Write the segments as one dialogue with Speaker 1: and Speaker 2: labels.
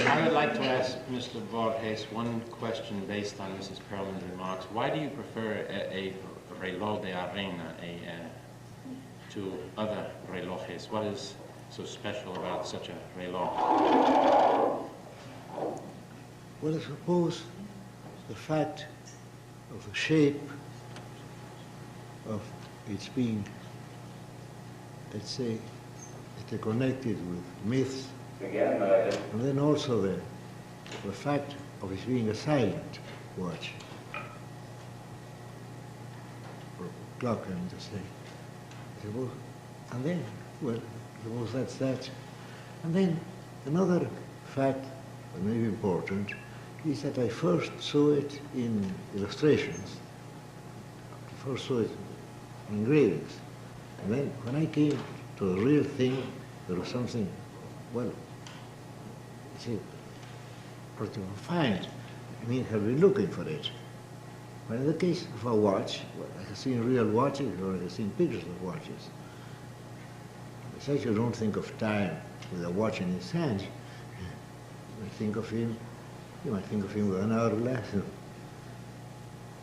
Speaker 1: I would like to ask Mr. Borges one question based on Mrs. Perlman's remarks. Why do you prefer a reloj de arena to other relojes? What is so special about such a reloj?
Speaker 2: Well, I suppose the fact of the shape of its being, let's say, interconnected with myths, and then also the fact of its being a silent watch, or clock, I mean to say. I suppose, and then, well, I suppose that's that. And then another fact that may be important is that I first saw it in illustrations. I first saw it in engravings. And then when I came to the real thing, there was something, well, see, pretty refined. I mean, have been looking for it. But in the case of a watch, well, I have seen real watches, or I have seen pictures of watches. Besides, you don't think of time with a watch in his hand. You might think of him with an hourglass.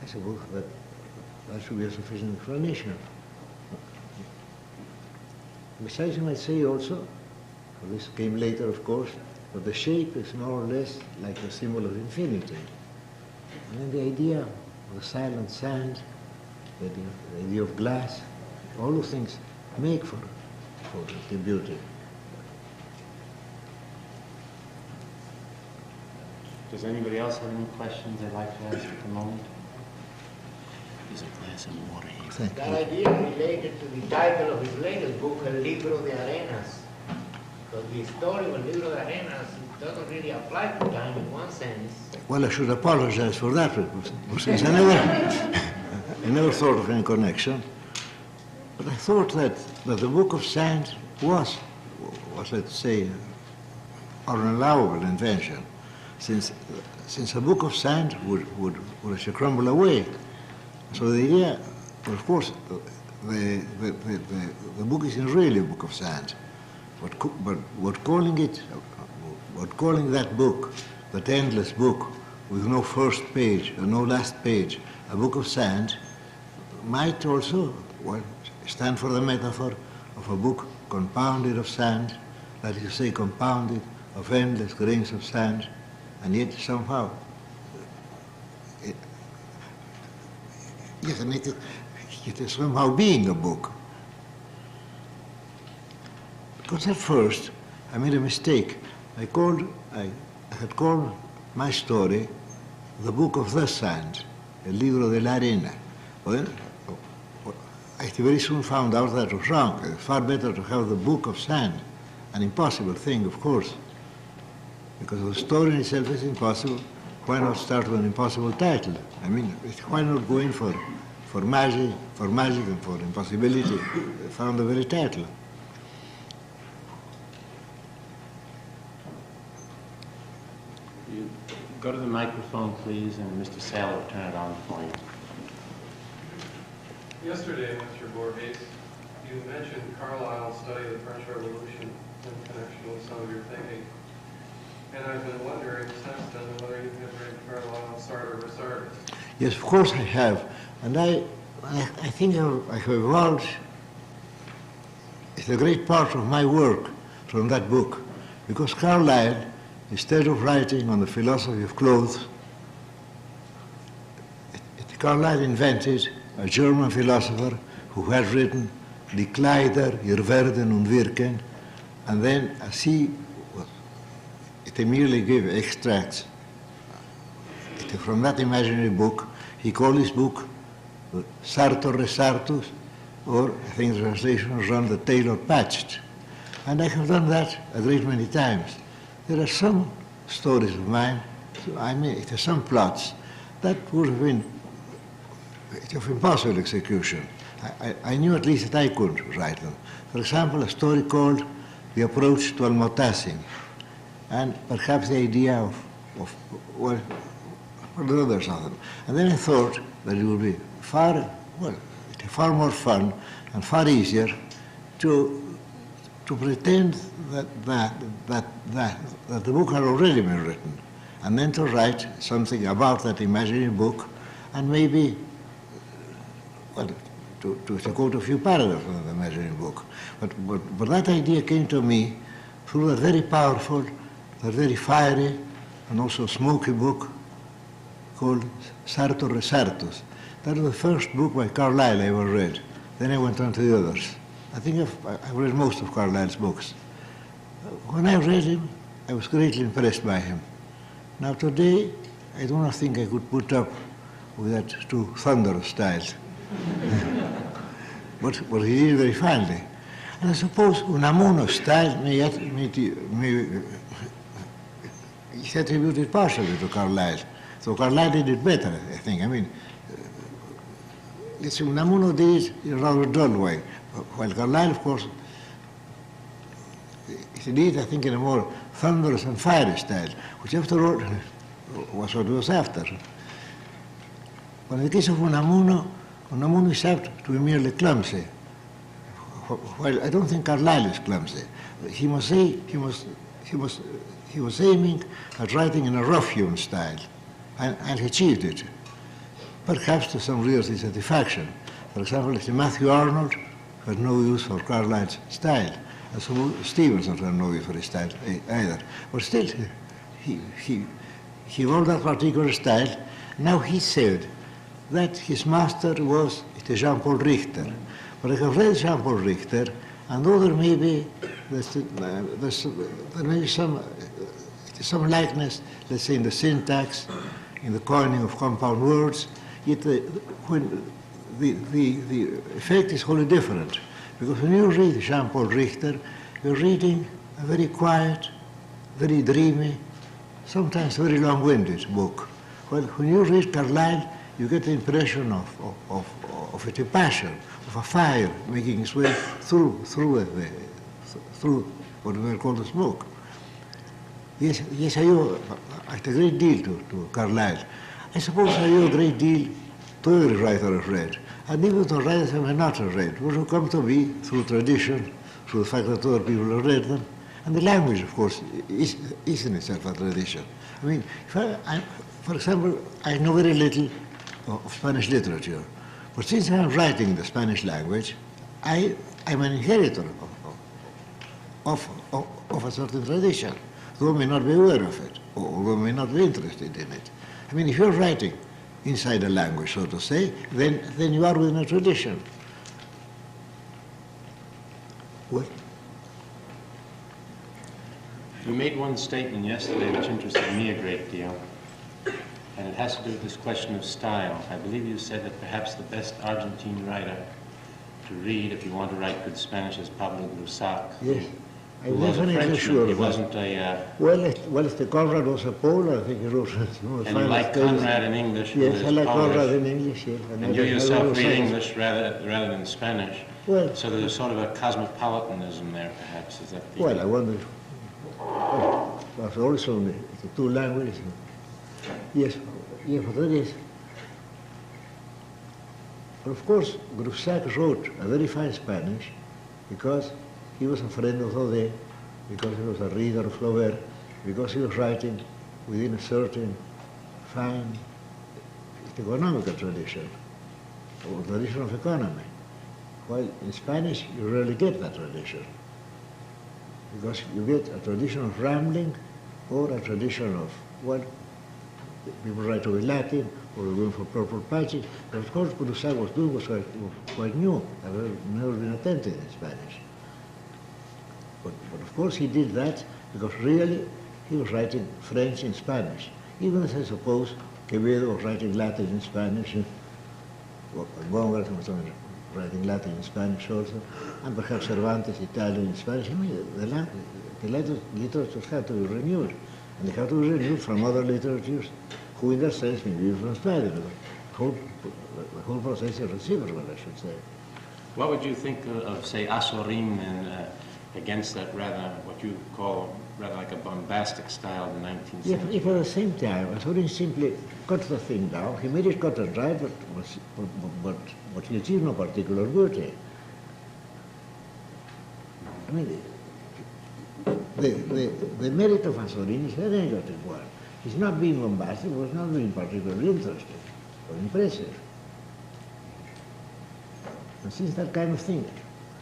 Speaker 2: I suppose that should be a sufficient explanation. Besides, you might say also, for this came later, of course, but the shape is more or less like a symbol of infinity. And then the idea of the silent sand, the idea of glass, all those things make for the beauty.
Speaker 1: Does anybody else have any questions they'd like to ask at the moment? There's a glass of water here.
Speaker 2: Thank
Speaker 3: That
Speaker 2: you.
Speaker 3: idea related to the title of his latest book, El Libro de Arenas. Because the story of El Libro de Arenas doesn't really apply to time in one sense.
Speaker 2: Well, I should apologize for that, since I never thought of any connection. But I thought that the Book of Sand was let's say, an allowable invention, since a book of sand would actually crumble away. So the idea, of course, the book isn't really a book of sand, but calling that book, that endless book, with no first page and no last page, a book of sand, might also stand for the metaphor of a book compounded of sand, that is to say, compounded of endless grains of sand, and yet somehow, it is somehow being a book. Because at first, I made a mistake. I had called my story the Book of the Sand, El Libro de la Arena. Well, I very soon found out that was wrong. It's far better to have the Book of Sand, an impossible thing, of course, because the story in itself is impossible. Why not start with an impossible title? I mean, why not go in for magic and for impossibility? I found the very title.
Speaker 1: You go to the microphone, please, and Mr. Saylor will turn it on for you.
Speaker 4: Yesterday, Mr. Borges, you mentioned Carlyle's study of the French Revolution in connection with some of your thinking. And I've been wondering since then whether you have read Carlyle's Sartor Resartus.
Speaker 2: Yes, of course I have. And I think I have evolved. It's a great part of my work from that book. Because Carlyle, instead of writing on the philosophy of clothes, Carlyle invented a German philosopher who had written Die Kleider, ihr Werden und Wirken, and then as he, it merely gave extracts from that imaginary book. He called his book Sartor Resartus, or I think the translation was on the tailor patched. And I have done that a great many times. There are some stories of mine, it has some plots that would have been of impossible execution. I knew at least that I couldn't write them. For example, a story called The Approach to Al-Mu'tasim, and perhaps the idea of the others of them. And then I thought that it would be far more fun and far easier to to pretend that the book had already been written, and then to write something about that imaginary book, and maybe, well, to quote a few paragraphs from the imaginary book. But that idea came to me through a very powerful, a very fiery, and also smoky book called Sartor Resartus. That was the first book by Carlyle I ever read. Then I went on to the others. I think I've read most of Carlyle's books. When I read him, I was greatly impressed by him. Now today, I do not think I could put up with that too thunderous style. but he did very finely. And I suppose Unamuno's style may he attributed partially to Carlyle. So Carlyle did it better, I think. I mean, Unamuno did it in a rather dull way, while Carlyle, of course, he did it, I think, in a more thunderous and fiery style, which after all was what he was after. But in the case of Unamuno is apt to be merely clumsy. While I don't think Carlyle is clumsy. He was aiming at writing in a rough-hewn style, and he achieved it, perhaps to some real dissatisfaction. For example, Matthew Arnold had no use for Carlyle's style, and so Stevenson had no use for his style either. But still, he wrote that particular style. Now he said that his master was Jean-Paul Richter. But I have read Jean-Paul Richter, and though there may be some likeness, let's say, in the syntax, in the coining of compound words, yet when the effect is wholly different. Because when you read Jean-Paul Richter, you're reading a very quiet, very dreamy, sometimes very long-winded book. Well, when you read Carlyle, you get the impression of a passion, of a fire making its way through what we will call the smoke. Yes, I owe a great deal to Carlyle. I suppose I owe a great deal to every writer I've read, and even to writers I may not have read, which will come to be through tradition, through the fact that other people have read them. And the language, of course, is in itself a tradition. I mean, for example, I know very little of Spanish literature, but since I'm writing in the Spanish language, I'm an inheritor of a certain tradition, though I may not be aware of it, or though I may not be interested in it. I mean, if you're writing inside a language, so to say, then you are within a tradition. What?
Speaker 1: You made one statement yesterday which interested me a great deal, and it has to do with this question of style. I believe you said that perhaps the best Argentine writer to read if you want to write good Spanish is Pablo Grusac.
Speaker 2: Yes, I'm
Speaker 1: was a
Speaker 2: definitely
Speaker 1: Frenchman.
Speaker 2: sure.
Speaker 1: He wasn't a...
Speaker 2: Well, if the Conrad was a Pole, I think he wrote...
Speaker 1: and you like Conrad in English?
Speaker 2: Yes, I like
Speaker 1: Polish.
Speaker 2: Conrad in English, yes.
Speaker 1: And you yourself read English rather than Spanish.
Speaker 2: Well,
Speaker 1: so there's sort of a cosmopolitanism there, perhaps. Is that the...
Speaker 2: Well, I wonder... After all, it's only the two languages. Yes, but that is... But of course, Grusac wrote a very fine Spanish because he was a friend of Daudet, because he was a reader of Flaubert, because he was writing within a certain fine economical tradition, or tradition of economy. While in Spanish, you rarely get that tradition, because you get a tradition of rambling or a tradition of, well, people write with Latin or going for purple patches. But of course, what Grusac was doing was quite new, had never been attempted in Spanish. But of course he did that because really he was writing French in Spanish. Even as I suppose Quevedo was writing Latin in Spanish, Borges was writing Latin in Spanish also, and perhaps Cervantes Italian in Spanish. I mean, the literatures have to be renewed, and they have to be renewed from other literatures who in that sense may be from Spanish. The whole process is reciprocal, I should say.
Speaker 1: What would you think of say, Azorín and against that rather, what you call rather like a bombastic style of the 19th century?
Speaker 2: Yeah, if at the same time, Azorín simply cut the thing down. He made it cut and dry, but he achieved no particular beauty. I mean, the merit of Pasolini is a negative one. He's not being bombastic, was not being particularly interesting or impressive. And since that kind of thing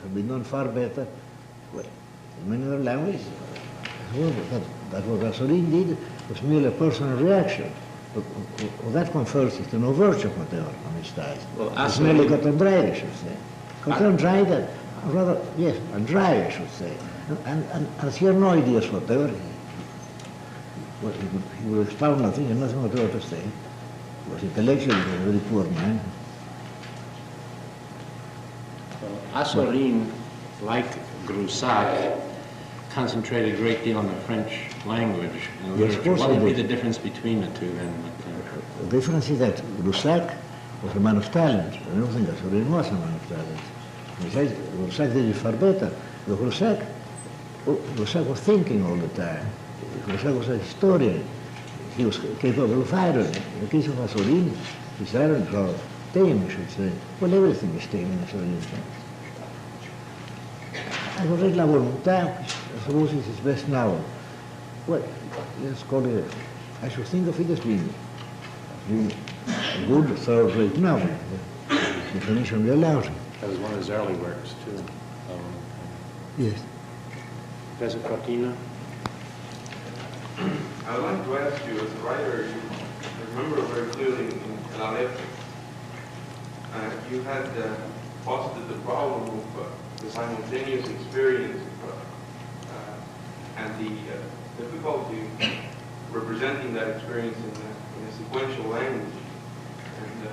Speaker 2: has been done far better, well, in many other languages, that what Pasolini did was merely a personal reaction. Well, that confers it to no virtue whatever on his style.
Speaker 1: Well,
Speaker 2: it's merely cotton dry, I should say. Cotton dry, that, rather, yes, and dry, I should say. And he had no ideas whatever. He would expound nothing, and nothing whatever to say. He was intellectually a very poor man.
Speaker 1: Azorín, like Groussac, concentrated a great deal on the French language and
Speaker 2: Yes,
Speaker 1: literature.
Speaker 2: of course
Speaker 1: What
Speaker 2: he
Speaker 1: would be
Speaker 2: did.
Speaker 1: the difference between the two then?
Speaker 2: The difference is that Groussac was a man of talent. I don't think Azorín was a man of talent. Besides, Groussac did it far better. But Groussac was thinking all the time. Groussac was a historian. He was capable of irony. In the case of Azorín, his irony was rather tame, I should say. Well, everything is tame in Azorín. I have read La Voluntad, which I suppose is his best novel. Well, let's call it, I should think of it as being a good, third-rate novel. The definition will allow it.
Speaker 1: That was one of his early works, too.
Speaker 2: Yes.
Speaker 1: Professor Cortina?
Speaker 5: I'd like to ask you, as a writer, you remember very clearly in El Aleph, you had posited the problem of the simultaneous experience and the difficulty representing that experience in a sequential language. And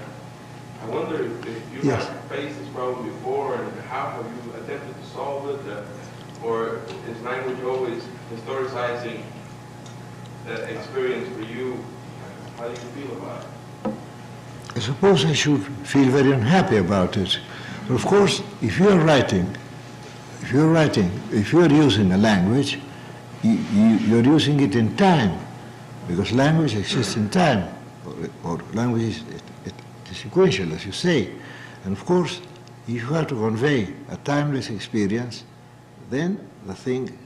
Speaker 5: I wonder if you
Speaker 2: Yes.
Speaker 5: have faced this problem before, and how have you attempted to solve it? Or is language always historicizing that experience for you? How do you feel about it?
Speaker 2: I suppose I should feel very unhappy about it. But of course, if you are using a language, you're using it in time, because language exists in time, or language is sequential, as you say. And of course, if you have to convey a timeless experience, then the thing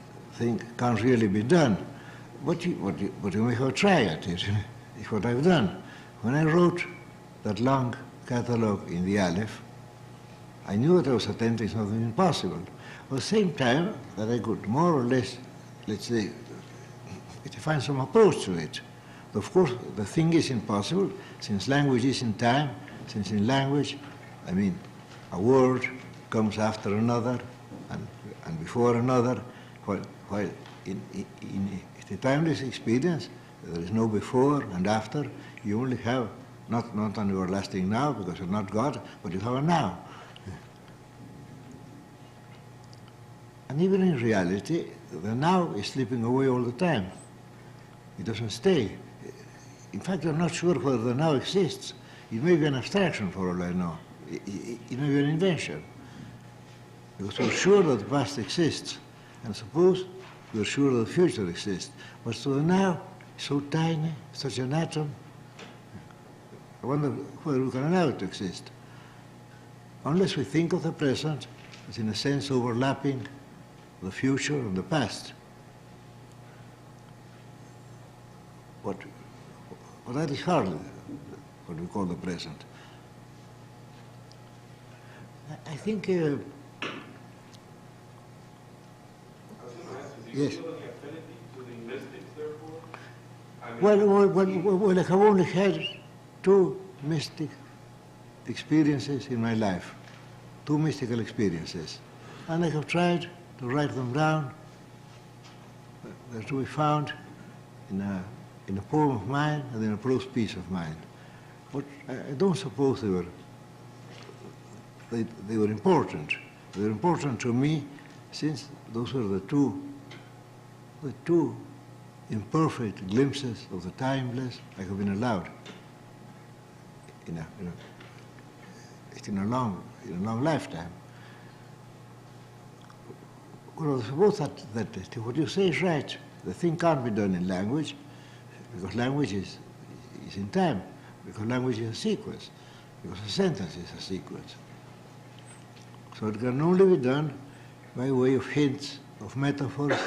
Speaker 2: can't really be done. But you may have tried at it, is what I've done. When I wrote that long catalogue in the Aleph, I knew that I was attempting something impossible. At the same time, that I could more or less, let's say, find some approach to it. Of course, the thing is impossible, since language is in time, since in language, I mean, a word comes after another and before another, while in the timeless experience, there is no before and after. You only have not an everlasting now, because you're not God, but you have a now. And even in reality, the now is slipping away all the time. It doesn't stay. In fact, I'm not sure whether the now exists. It may be an abstraction for all I know. It may be an invention. Because we're sure that the past exists, and suppose we're sure that the future exists. But so the now is so tiny, such an atom, I wonder whether we can allow it to exist. Unless we think of the present as in a sense overlapping the future and the past. But that is hardly what we call the present. I think...
Speaker 5: I was going to ask, do you
Speaker 2: Yes.
Speaker 5: feel any affinity to the mystics, therefore? I mean,
Speaker 2: Well, I have only had two mystic experiences in my life, two mystical experiences. And I have tried to write them down. They're to be found in a poem of mine and in a prose piece of mine. But I don't suppose they were important. They were important to me since those were the two imperfect glimpses of the timeless I have been allowed in a long lifetime. Well, I suppose that what you say is right. The thing can't be done in language, because language is in time, because language is a sequence, because a sentence is a sequence. So it can only be done by way of hints, of metaphors,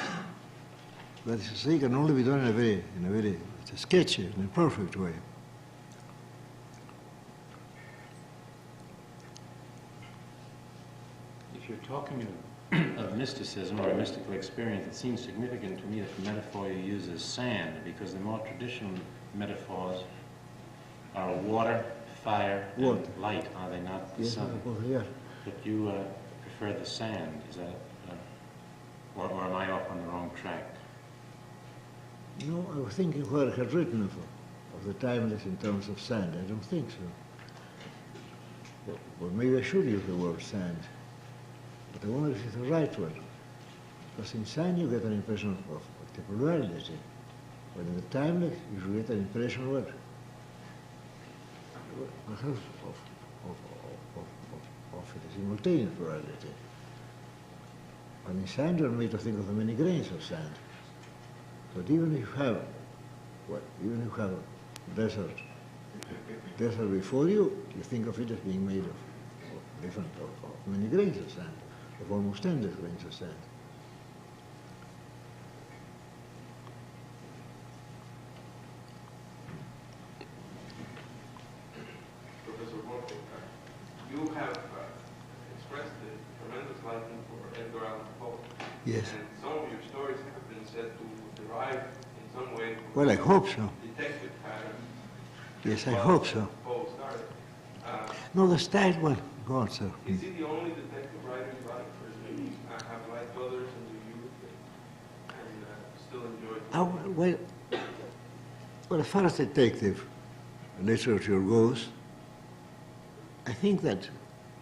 Speaker 2: that is to say, can only be done in a very sketchy and imperfect way.
Speaker 1: If you're talking of mysticism or a mystical experience, it seems significant to me that the metaphor you use is sand, because the more traditional metaphors are water, fire, and light, are they not? The
Speaker 2: Yes,
Speaker 1: sun?
Speaker 2: of course, yeah.
Speaker 1: But you prefer the sand, is that, or am I off on the wrong track?
Speaker 2: No, I was thinking where I had written of the timeless in terms of sand. I don't think so. Well, maybe I should use the word sand. But I wonder if it's the right one. Because in sand you get an impression of temporality. But in the timeless you should get an impression of what? Perhaps of a simultaneous plurality. And in sand you're made to think of the many grains of sand. But even if you have, even if you have desert before you, you think of it as being made of many grains of sand, of almost endless grains of sand.
Speaker 5: Professor Borges, you have expressed a tremendous liking for Edgar Allan Poe.
Speaker 2: Yes.
Speaker 5: And some of your stories have been said to derive in some way from
Speaker 2: Well, I hope so.
Speaker 5: detective pattern.
Speaker 2: Yes, I hope so.
Speaker 5: Poe started.
Speaker 2: No, the style, well, go on, sir.
Speaker 5: Is he the only detective writer you like, or do you have liked others in your youth and still enjoyed them?
Speaker 2: Well, as far as detective literature goes, I think that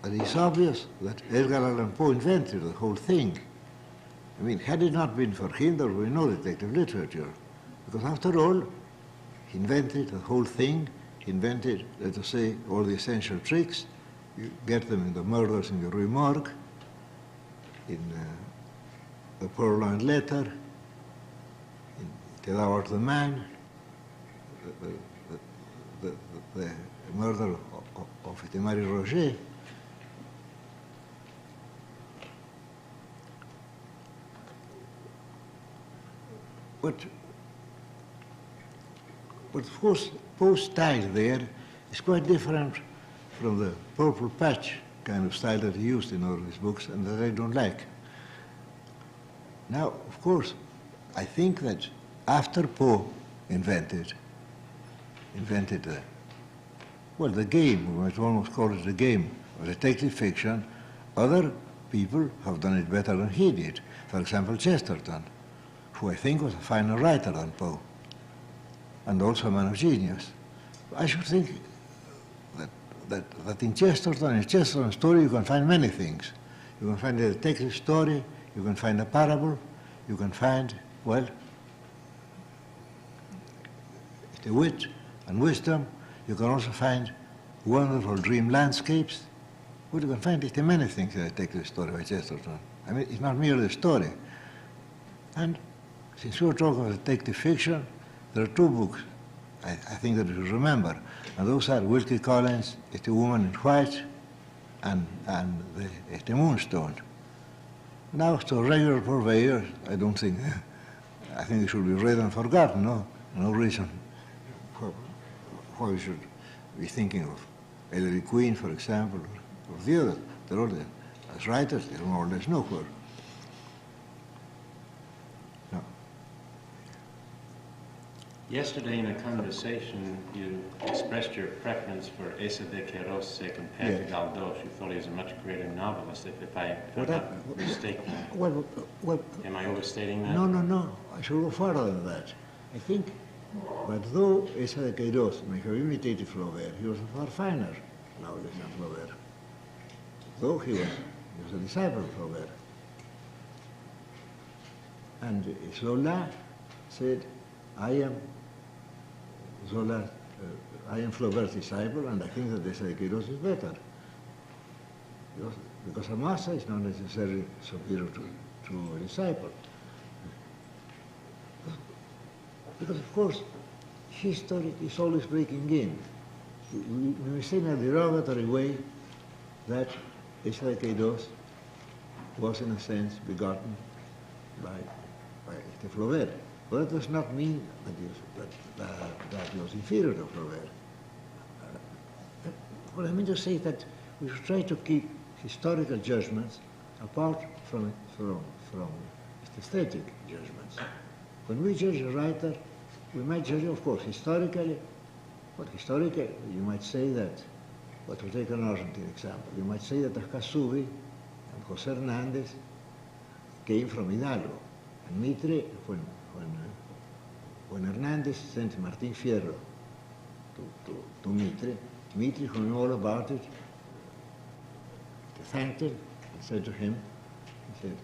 Speaker 2: it is obvious that Edgar Allan Poe invented the whole thing. I mean, had it not been for him, there would be no detective literature. Because after all, he invented the whole thing. He invented, let us say, all the essential tricks. You get them in the murders in the Rue Morgue, in the Purloined Letter, in The Thou Art the Man, the murder of Marie Roger. But of course, Poe's style there is quite different from the purple patch kind of style that he used in all his books and that I don't like. Now, of course, I think that after Poe invented the game, we might almost call it the game of detective fiction, other people have done it better than he did. For example, Chesterton, who I think was a finer writer than Poe, and also a man of genius. I should think that in Chesterton's story you can find many things. You can find a detective story, you can find a parable, you can find, well, the wit and wisdom. You can also find wonderful dream landscapes. Well, you can find it in many things in a detective story by Chesterton. I mean, it's not merely a story. And since we're talking about detective fiction, there are two books I think that you should remember, and those are Wilkie Collins' The Woman in White and the Moonstone. Now, to regular purveyors, I think they should be read and forgotten, no reason why we should be thinking of Ellery Queen, for example, or the others. They're all there. As writers, they're more or less nowhere. No.
Speaker 1: Yesterday in a conversation, you expressed your preference for Asa de Queiroz compared to Galdós. You thought he was a much greater novelist, if I'm not mistaken.
Speaker 2: Well,
Speaker 1: am I overstating that?
Speaker 2: No. I should go further than that. I think, but though Asa de Queiroz may have imitated Flaubert, he was a far finer novelist than Flaubert. Though he was a disciple of Flaubert. And Zola said, I am Flaubert's disciple, and I think that Asa de Queiroz is better. Because a master is not necessarily superior to a disciple. Because, of course, history is always breaking in. We say in a derogatory way that Asa de Queiroz was in a sense begotten by Flaubert. But that does not mean that he was inferior to Flaubert. What I mean to say is that we should try to keep historical judgments apart from aesthetic judgments. When we judge a writer, we might judge, of course, historically. But historically, you might say that, but to take an Argentine example, you might say that Ascasubi and José Hernández came from Hidalgo. And Mitre, when Hernández sent Martín Fierro to Mitre, Mitre, who knew all about it, thanked him and said to him, he said,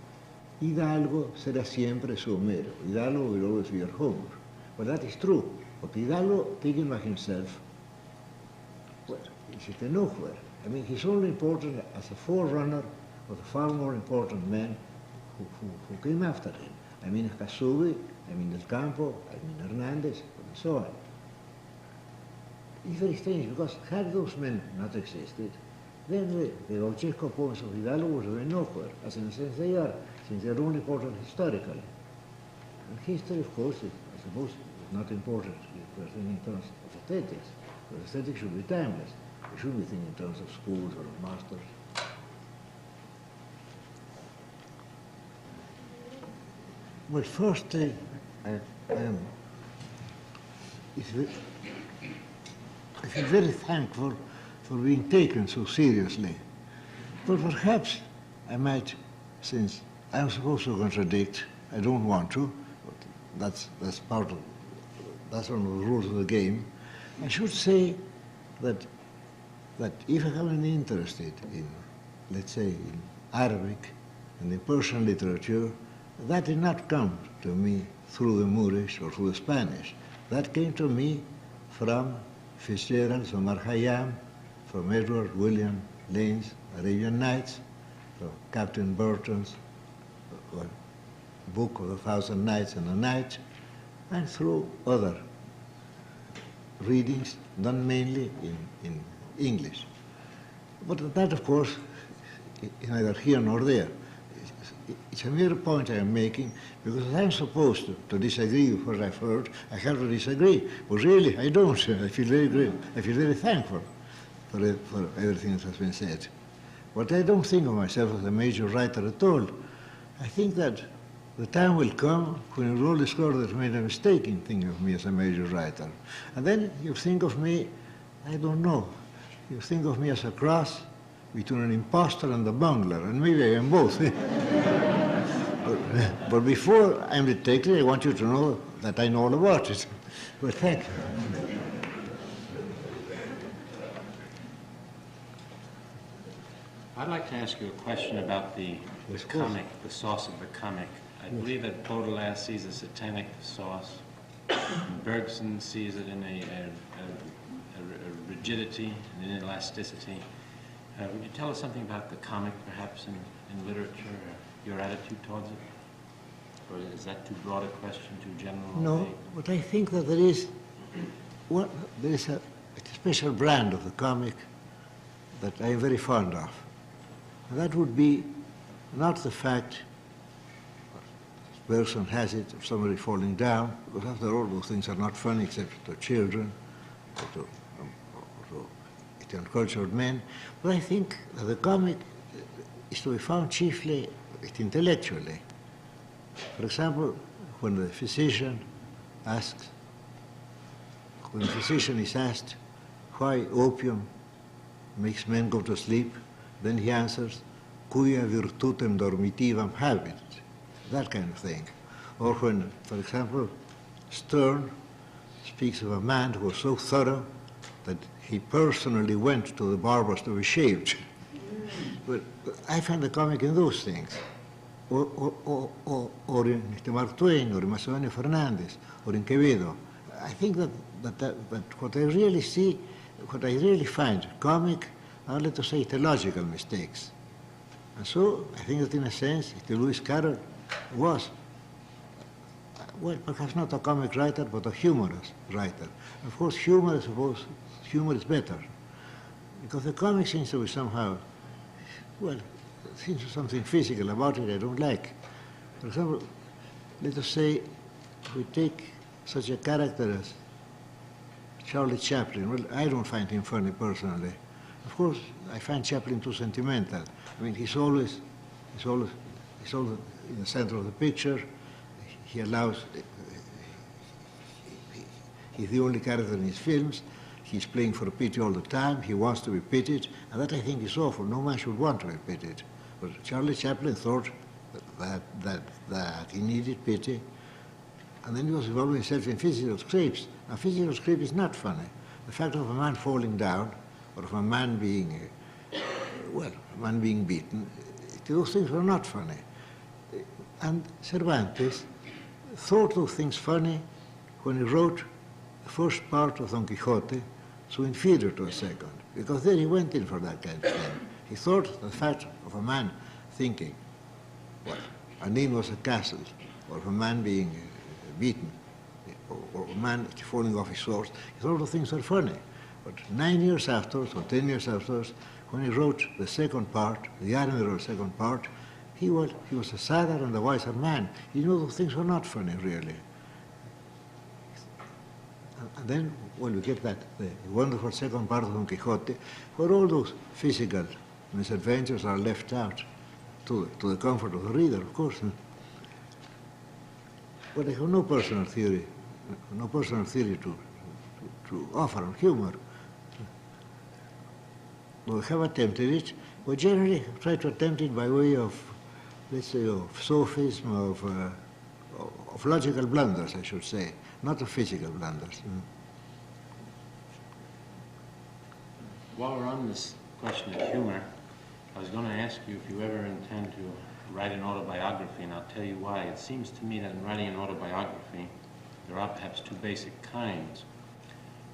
Speaker 2: Hidalgo será siempre su Homero. Hidalgo will always be your Homer. Well, that is true. But Hidalgo, thinking by himself, well, he's nowhere. I mean, he's only important as a forerunner of the far more important men who came after him. I mean Ascasubi, I mean Del Campo, I mean Hernández, and so on. It's very strange because had those men not existed, then the Olchesco poems of Hidalgo would have been nowhere, as in a sense they are, since they're only important historically. And history, of course, I suppose, is not important if we're thinking in terms of aesthetics, because aesthetics should be timeless. We shouldn't be thinking in terms of schools or of masters. Well, first, I feel very thankful for being taken so seriously. But perhaps I might, since I'm supposed to contradict, I don't want to, but that's one of the rules of the game. I should say that if I haven't been interested in, let's say, in Arabic and in Persian literature, that did not come to me through the Moorish or through the Spanish. That came to me from Fitzgerald's Omar Khayyam, from Edward William Lane's Arabian Nights, from Captain Burton's Book of the Thousand Nights and a Night, and through other readings done mainly in English. But that, of course, is neither here nor there. It's a mere point I am making, because I'm supposed to disagree with what I've heard. I have to disagree, but really I don't. I feel very great. I feel very thankful for everything that has been said. But I don't think of myself as a major writer at all. I think that the time will come when you all discover that you made a mistake in thinking of me as a major writer. And then you think of me, I don't know, you think of me as a cross between an impostor and a bungler, and maybe I am both. but before I'm detected, I want you to know that I know all about it. Well, thank you.
Speaker 1: I'd like to ask you a question about the comic, the sauce of the comic. I believe that Baudelaire sees a satanic sauce. Bergson sees it in a rigidity and an elasticity. Would you tell us something about the comic, perhaps, in literature, your attitude towards it? Or is that too broad a question, too general?
Speaker 2: No, but I think that there is a special brand of the comic that I am very fond of. And that would be not the fact that Bergson has it of somebody falling down, because after all, those things are not funny except to children or to uncultured men. But I think that the comic is to be found chiefly intellectually. For example, when the physician is asked why opium makes men go to sleep, then he answers, quia virtutem dormitivam habit, that kind of thing. Or when, for example, Sterne speaks of a man who was so thorough that he personally went to the barbers to be shaved. But I find the comic in those things. Or in Mark Twain, or in Macedonio Fernandez, or in Quevedo. I think that what I really see, what I really find comic are, let us say, theological mistakes. And so I think that in a sense, Lewis Carroll was, well, perhaps not a comic writer, but a humorous writer. Of course, humor is better, because the comic seems to be somehow, well, things something physical about it I don't like. For example, let us say we take such a character as Charlie Chaplin. Well, I don't find him funny personally. Of course, I find Chaplin too sentimental. I mean, he's always in the center of the picture. He allows, he's the only character in his films. He's playing for pity all the time. He wants to be pitied, and that I think is awful. No man should want to be pitied. But Charlie Chaplin thought that he needed pity, and then he was involving himself in physical scrapes. Now, physical scrape is not funny. The fact of a man falling down, or of a man being, a man being beaten, those things were not funny. And Cervantes thought those things funny when he wrote the first part of Don Quixote, so inferior to a second, because there he went in for that kind of thing. He thought the fact of a man thinking, well, an inn was a castle, or of a man being beaten, or a man falling off his horse, he thought those things were funny. But 9 years afterwards, or 10 years afterwards, when he wrote the second part, the admirable second part, he was a sadder and a wiser man. He knew those things were not funny, really. And then, when we get that, the wonderful second part of Don Quixote, where all those physical misadventures are left out to the comfort of the reader, of course. But I have no personal theory to offer on humor. We have attempted it, but generally try to attempt it by way of, let's say, of sophism, of logical blunders, I should say, not of physical blunders.
Speaker 1: While we're on this question of humor, I was going to ask you if you ever intend to write an autobiography, and I'll tell you why. It seems to me that in writing an autobiography, there are perhaps two basic kinds.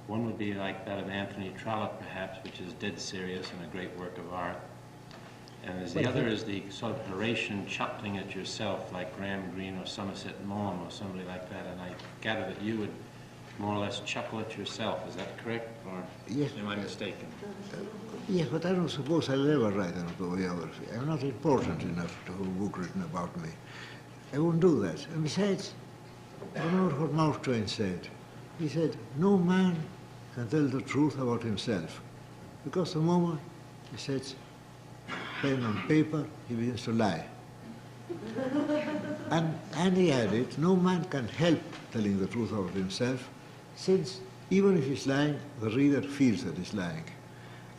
Speaker 1: One would be like that of Anthony Trollope, perhaps, which is dead serious and a great work of art. And the other is the sort of Horatian chuckling at yourself, like Graham Greene or Somerset Maugham or somebody like that. And I gather that you would more or less chuckle at yourself. Is that correct, or
Speaker 2: yes,
Speaker 1: am I mistaken?
Speaker 2: Yes, but I don't suppose I'll ever write an autobiography. I'm not important enough to have a book written about me. I won't do that. And besides, remember what Mark Twain said. He said, no man can tell the truth about himself, because the moment he sets pen on paper, he begins to lie. And he added, no man can help telling the truth about himself, since even if he's lying, the reader feels that he's lying.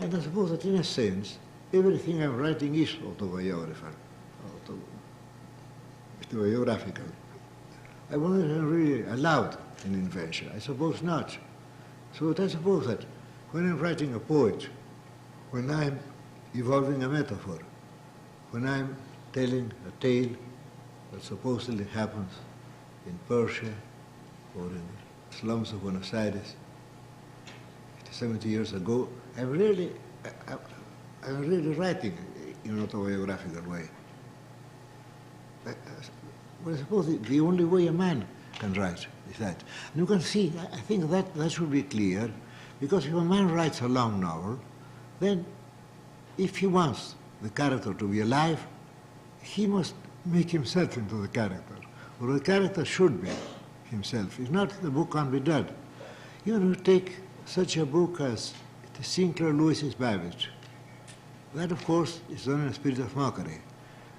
Speaker 2: And I suppose that in a sense, everything I'm writing is autobiographical. I wonder if I'm really allowed an invention. I suppose not. So I suppose that when I'm writing a poet, when I'm evolving a metaphor, when I'm telling a tale that supposedly happens in Persia or in the slums of Buenos Aires 70 years ago, I'm really writing in an autobiographical way. Well, I suppose the only way a man can write is that. And you can see, I think that should be clear, because if a man writes a long novel, then if he wants the character to be alive, he must make himself into the character, or the character should be himself. If not, the book can't be done. You take such a book as Sinclair Lewis's Babbage. That, of course, is done in a spirit of mockery.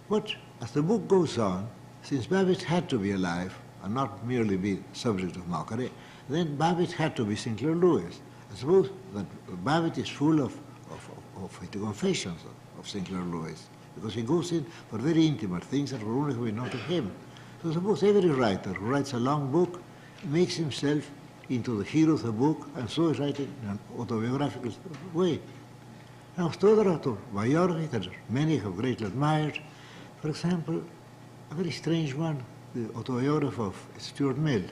Speaker 2: But as the book goes on, since Babbage had to be alive and not merely be subject of mockery, then Babbage had to be Sinclair Lewis. I suppose that Babbage is full of the confessions of Sinclair Lewis, because he goes in for very intimate things that were only to be known to him. So suppose every writer who writes a long book makes himself into the hero of the book, and so is writing in an autobiographical way. Now, to other autobiographies that many have greatly admired, for example, a very strange one, the autobiography of Stuart Mill,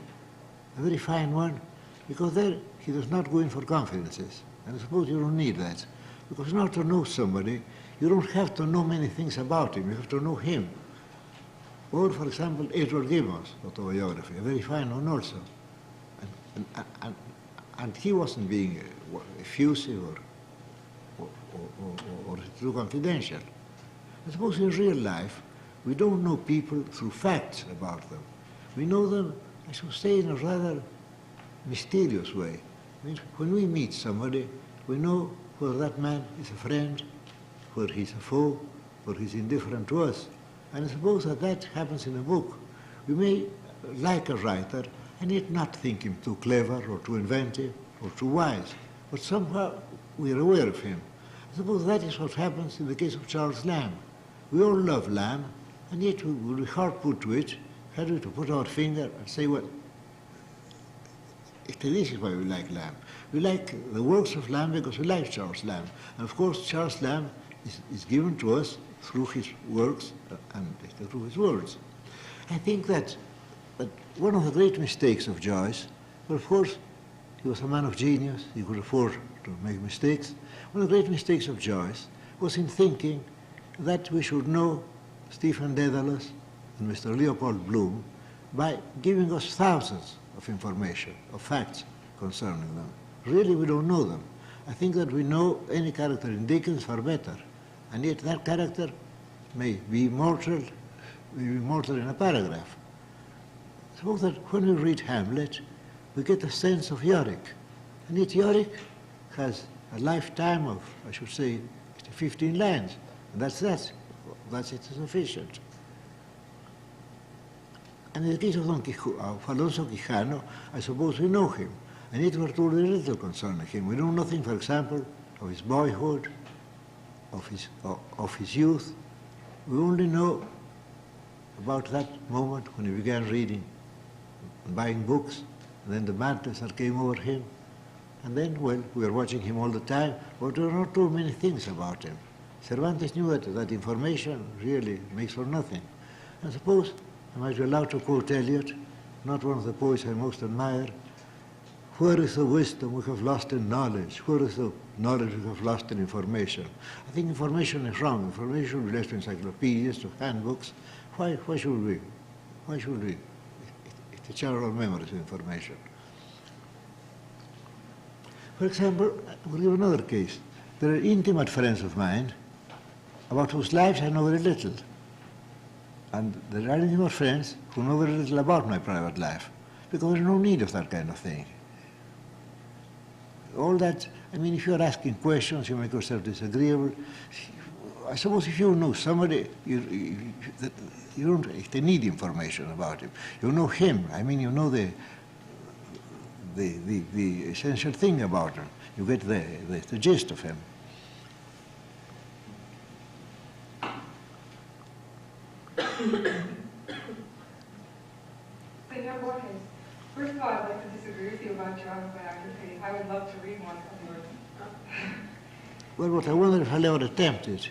Speaker 2: a very fine one, because there he does not go in for confidences. And I suppose you don't need that, because in order to know somebody, you don't have to know many things about him, you have to know him. Or, for example, Edward Gibbon's autobiography, a very fine one also. And he wasn't being effusive or too confidential. I suppose in real life, we don't know people through facts about them. We know them, I should say, in a rather mysterious way. I mean, when we meet somebody, we know whether that man is a friend, whether he's a foe, whether he's indifferent to us. And I suppose that that happens in a book. We may like a writer and yet not think him too clever or too inventive or too wise, but somehow we are aware of him. I suppose that is what happens in the case of Charles Lamb. We all love Lamb, and yet we will be hard put to it, had we to put our finger and say, well, this is why we like Lamb. We like the works of Lamb because we like Charles Lamb. And of course, Charles Lamb is given to us through his works and through his words. I think that one of the great mistakes of Joyce, well, of course, he was a man of genius, he could afford to make mistakes. One of the great mistakes of Joyce was in thinking that we should know Stephen Dedalus and Mr. Leopold Bloom by giving us thousands of information, of facts concerning them. Really, we don't know them. I think that we know any character in Dickens far better, and yet that character may be immortal in a paragraph. Suppose that when we read Hamlet, we get a sense of Yorick, and yet Yorick has a lifetime of, I should say, 15 lines, and that's it sufficient. And in the case of Alonso Quijano, I suppose we know him, and yet we're told very little concerning him. We know nothing, for example, of his boyhood, of his youth. We only know about that moment when he began reading and buying books, and then the madness that came over him. And then, well, we were watching him all the time, but we were not told many things about him. Cervantes knew that information really makes for nothing. I suppose I might be allowed to quote Eliot, not one of the poets I most admire. Where is the wisdom we have lost in knowledge? Where is the knowledge we have lost in information? I think information is wrong. Information should be left to encyclopedias, to handbooks. Why should we? Why should we? It's the general memories of information. For example, I will give another case. There are intimate friends of mine about whose lives I know very little. And there are intimate friends who know very little about my private life, because there's no need of that kind of thing. All that, I mean, if you're asking questions, you make yourself disagreeable. I suppose if you know somebody, you don't need information about him. You know him. I mean, you know the essential thing about him. You get the gist of him.
Speaker 6: Senor Borges, first of all, I'd like to disagree with you about your autobiography. I would love to read one of yours.
Speaker 2: Well, what I wonder if I'll ever attempt it,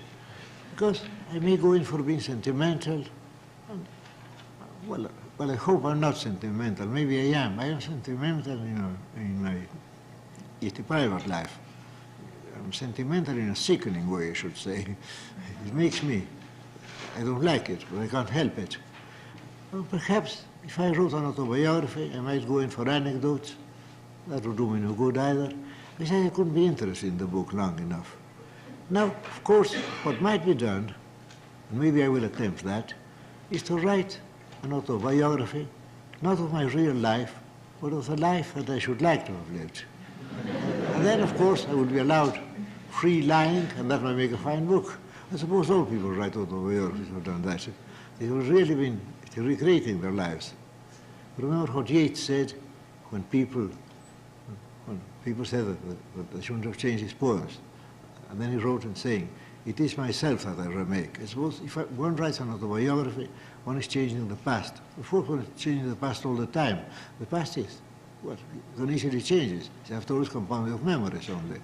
Speaker 2: because I may go in for being sentimental. And, well, I hope I'm not sentimental. Maybe I am. I am sentimental in my private life. I'm sentimental in a sickening way, I should say. It makes me, I don't like it, but I can't help it. Well, perhaps if I wrote an autobiography, I might go in for anecdotes. That would do me no good either. Besides, I couldn't be interested in the book long enough. Now, of course, what might be done, and maybe I will attempt that, is to write an autobiography, not of my real life, but of the life that I should like to have lived. And then, of course, I would be allowed free lying, and that might make a fine book. I suppose all people who write autobiographies have done that. They have really been recreating their lives. Remember what Yeats said when people said that they shouldn't have changed his poems. And then he wrote in saying, "It is myself that I remake." I suppose if one writes an autobiography, one is changing the past. Of course, one is changing the past all the time. The past is, well, it easily changes. It's after all, it's compounded of memories only.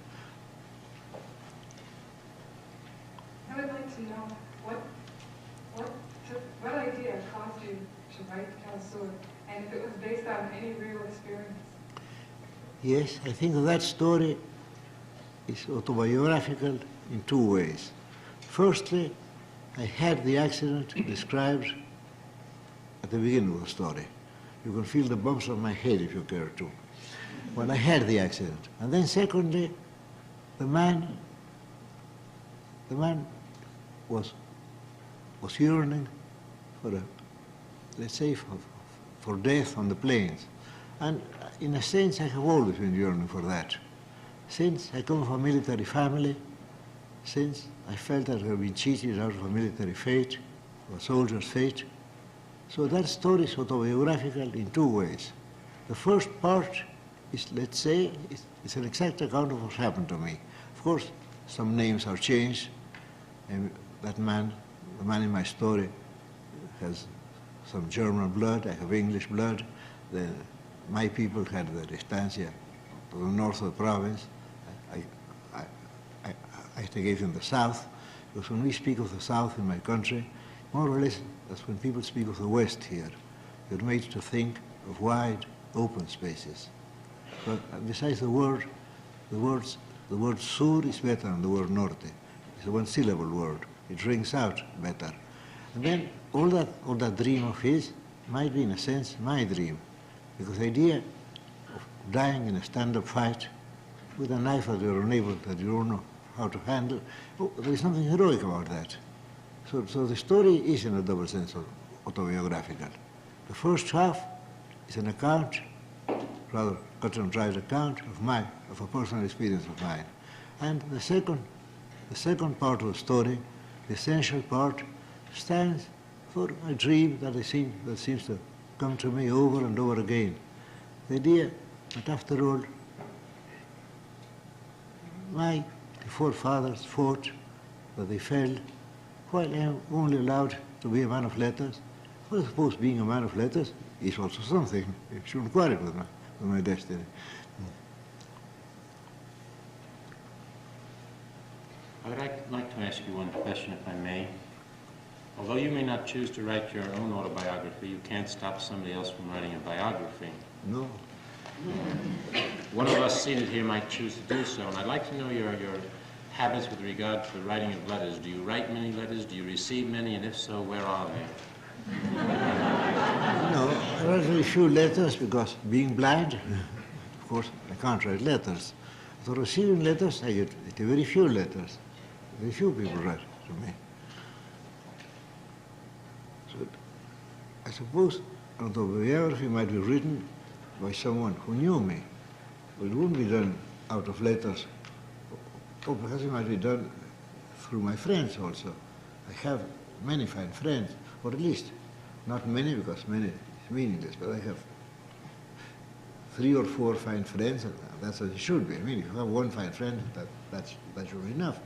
Speaker 6: I would like to know what idea caused you to write Calsur, and if it was based on any real experience.
Speaker 2: Yes, I think that story is autobiographical in two ways. Firstly, I had the accident described at the beginning of the story. You can feel the bumps on my head if you care to. Well, I had the accident. And then secondly, the man was was yearning for let's say, for death on the plains. And in a sense, I have always been yearning for that. Since I come from a military family, since I felt that I have been cheated out of a military fate, or a soldier's fate. So that story is autobiographical in two ways. The first part is, let's say, it's an exact account of what happened to me. Of course, some names are changed, and that man, the man in my story, has some German blood, I have English blood. My people had the estancia to the north of the province. I gave them the south, because when we speak of the south in my country, more or less that's when people speak of the west here. You're made to think of wide, open spaces. But besides the word sur is better than the word norte. It's a one-syllable word. It rings out better. And then all that dream of his might be, in a sense, my dream. Because the idea of dying in a stand-up fight with a knife that you're unable, that you don't know how to handle, there is nothing heroic about that. So the story is, in a double sense, autobiographical. The first half is an account, rather cut and dried account of a personal experience of mine. And the second part of the story, the essential part, stands for a dream that seems to come to me over and over again. The idea that after all, my forefathers fought, that they fell, while I am only allowed to be a man of letters. Well, I suppose being a man of letters is also something. You shouldn't quarrel with my destiny.
Speaker 1: I would like to ask you one question, if I may. Although you may not choose to write your own autobiography, you can't stop somebody else from writing a biography.
Speaker 2: No.
Speaker 1: One of us seated here might choose to do so, and I'd like to know your habits with regard to the writing of letters. Do you write many letters? Do you receive many? And if so, where are they?
Speaker 2: No, I write very few letters because being blind, of course, I can't write letters. So receiving letters, I get very few letters. Very few people write to me. So I suppose an autobiography might be written by someone who knew me. But it wouldn't be done out of letters. Or perhaps it might be done through my friends also. I have many fine friends, or at least not many, because many is meaningless, but I have 3 or 4 fine friends, and that's as it should be. I mean, if you have one fine friend, that should be enough.